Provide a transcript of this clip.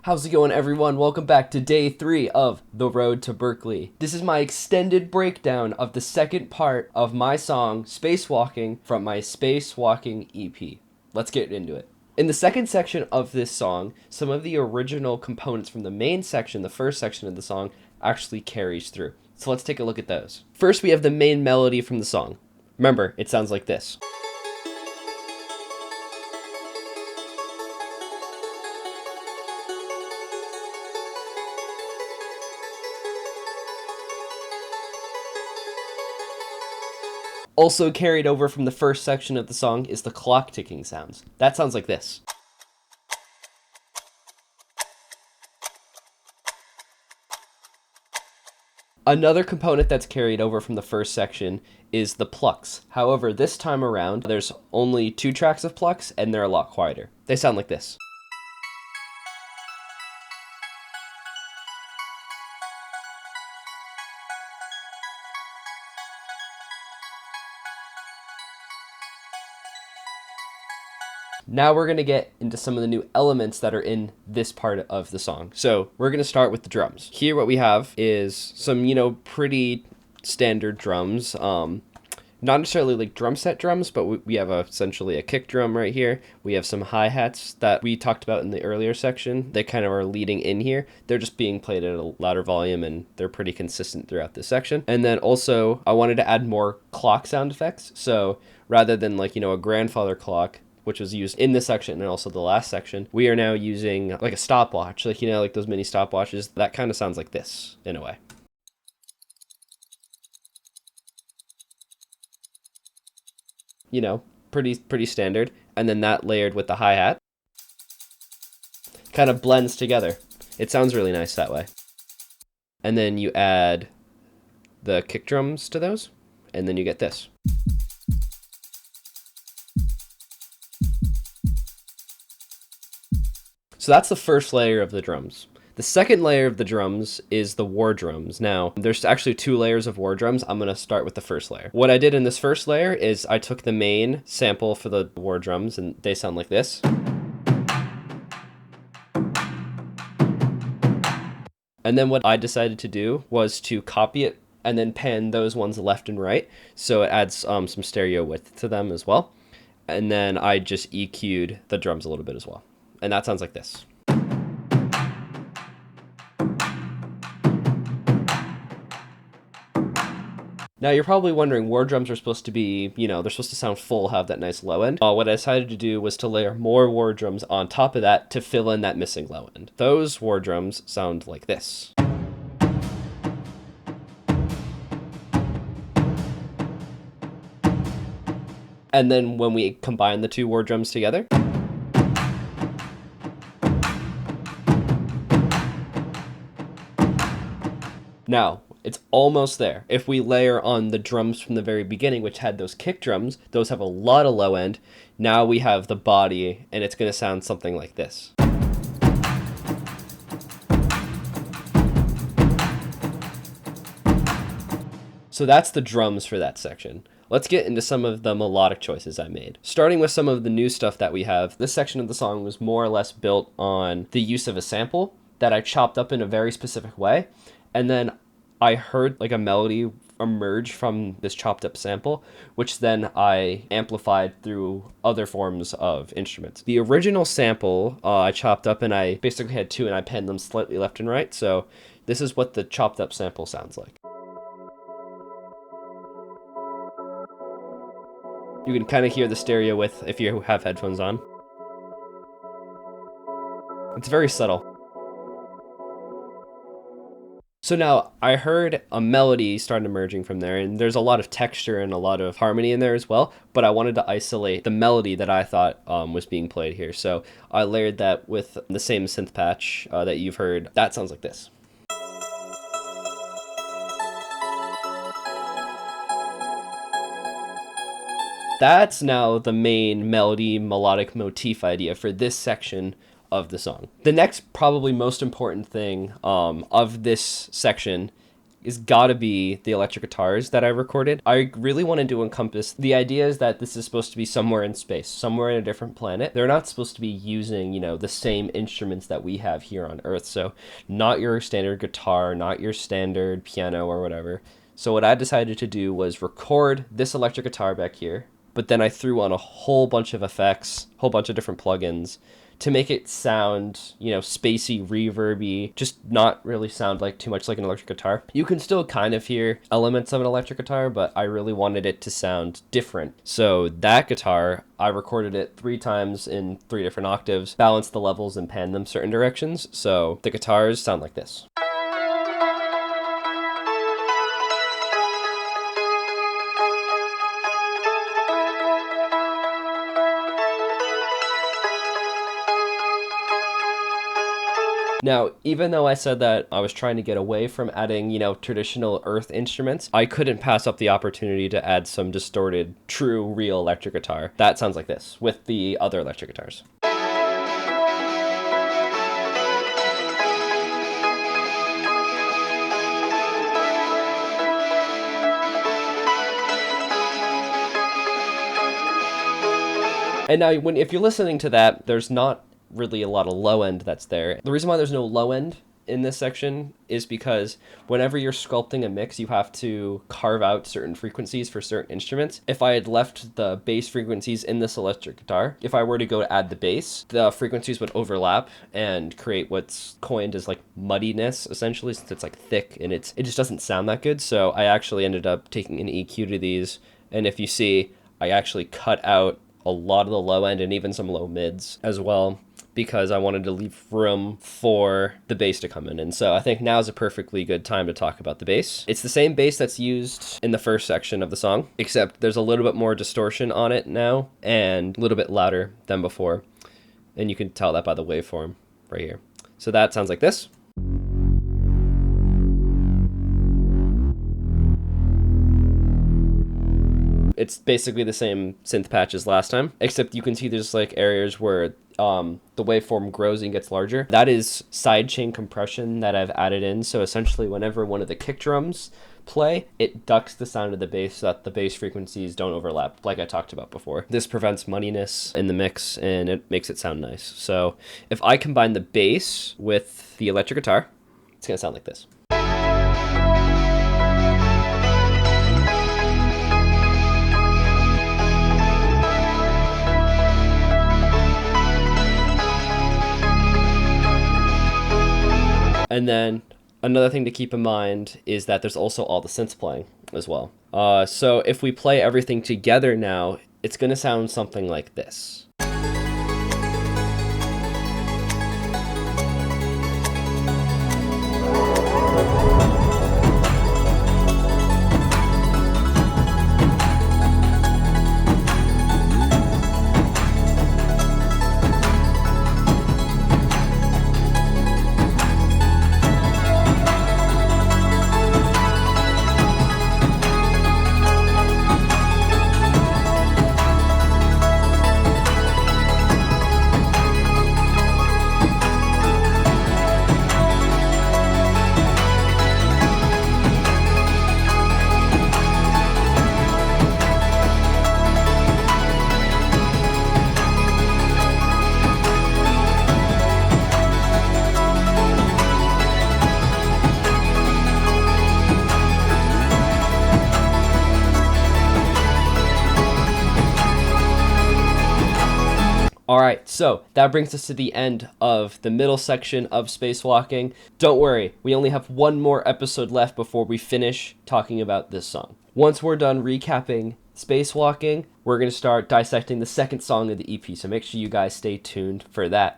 How's it going, everyone? Welcome back to day 3 of The Road to Berklee. This is my extended breakdown of the second part of my song, Spacewalking, from my Spacewalking EP. Let's get into it. In the second section of this song, some of the original components from the main section, the first section of the song, actually carries through. So let's take a look at those. First, we have the main melody from the song. Remember, it sounds like this. Also carried over from the first section of the song is the clock ticking sounds. That sounds like this. Another component that's carried over from the first section is the plucks. However, this time around, there's only 2 tracks of plucks, and they're a lot quieter. They sound like this. Now we're going to get into some of the new elements that are in this part of the song. So we're going to start with the drums. Here what we have is some, pretty standard drums. Not necessarily like drum set drums, but we have essentially a kick drum right here. We have some hi-hats that we talked about in the earlier section. They kind of are leading in here. They're just being played at a louder volume, and they're pretty consistent throughout this section. And then also I wanted to add more clock sound effects. So rather than a grandfather clock, which was used in this section and also the last section, we are now using like a stopwatch, like those mini stopwatches. That kind of sounds like this in a way. Pretty standard. And then that layered with the hi-hat kind of blends together. It sounds really nice that way. And then you add the kick drums to those, and then you get this. So that's the first layer of the drums. The second layer of the drums is the war drums. Now, there's actually 2 layers of war drums. I'm going to start with the first layer. What I did in this first layer is I took the main sample for the war drums, and they sound like this. And then what I decided to do was to copy it and then pan those ones left and right, so it adds some stereo width to them as well. And then I just EQ'd the drums a little bit as well. And that sounds like this. Now you're probably wondering, war drums are supposed to be, they're supposed to sound full, have that nice low end. What I decided to do was to layer more war drums on top of that to fill in that missing low end. Those war drums sound like this. And then when we combine the 2 war drums together, now, it's almost there. If we layer on the drums from the very beginning, which had those kick drums, those have a lot of low end. Now we have the body, and it's going to sound something like this. So that's the drums for that section. Let's get into some of the melodic choices I made. Starting with some of the new stuff that we have, this section of the song was more or less built on the use of a sample that I chopped up in a very specific way. And then I heard like a melody emerge from this chopped up sample, which then I amplified through other forms of instruments. The original sample I chopped up, and I basically had 2 and I panned them slightly left and right. So this is what the chopped up sample sounds like. You can kind of hear the stereo width if you have headphones on. It's very subtle. So now I heard a melody start emerging from there, and there's a lot of texture and a lot of harmony in there as well, but I wanted to isolate the melody that I thought was being played here. So I layered that with the same synth patch that you've heard. That sounds like this. That's now the main melody melodic motif idea for this section of the song. The next, probably most important thing of this section is gotta be the electric guitars that I recorded. I really wanted to encompass, the idea is that this is supposed to be somewhere in space, somewhere in a different planet. They're not supposed to be using, you know, the same instruments that we have here on Earth. So not your standard guitar, not your standard piano or whatever. So what I decided to do was record this electric guitar back here, but then I threw on a whole bunch of effects, whole bunch of different plugins to make it sound, you know, spacey, reverby, just not really sound like too much like an electric guitar. You can still kind of hear elements of an electric guitar, but I really wanted it to sound different. So that guitar, I recorded it 3 times in 3 different octaves, balanced the levels and panned them certain directions. So the guitars sound like this. Now, even though I said that I was trying to get away from adding, you know, traditional Earth instruments, I couldn't pass up the opportunity to add some distorted, true, real electric guitar. That sounds like this with the other electric guitars. And now, if you're listening to that, there's not really a lot of low end that's there. The reason why there's no low end in this section is because whenever you're sculpting a mix, you have to carve out certain frequencies for certain instruments. If I had left the bass frequencies in this electric guitar, if I were to go to add the bass, the frequencies would overlap and create what's coined as like muddiness, essentially, since it's like thick and it just doesn't sound that good. So I actually ended up taking an EQ to these, and if you see, I actually cut out a lot of the low end and even some low mids as well, because I wanted to leave room for the bass to come in. And so I think now is a perfectly good time to talk about the bass. It's the same bass that's used in the first section of the song, except there's a little bit more distortion on it now and a little bit louder than before. And you can tell that by the waveform right here. So that sounds like this. It's basically the same synth patch as last time, except you can see there's like areas where the waveform grows and gets larger. That is sidechain compression that I've added in. So essentially whenever one of the kick drums play, it ducks the sound of the bass so that the bass frequencies don't overlap, like I talked about before. This prevents muddiness in the mix and it makes it sound nice. So if I combine the bass with the electric guitar, it's gonna sound like this. And then another thing to keep in mind is that there's also all the synths playing as well. So if we play everything together now, it's going to sound something like this. All right, so that brings us to the end of the middle section of spacewalking. Don't worry, we only have one more episode left before we finish talking about this song. Once we're done recapping spacewalking, we're going to start dissecting the second song of the EP, so make sure you guys stay tuned for that.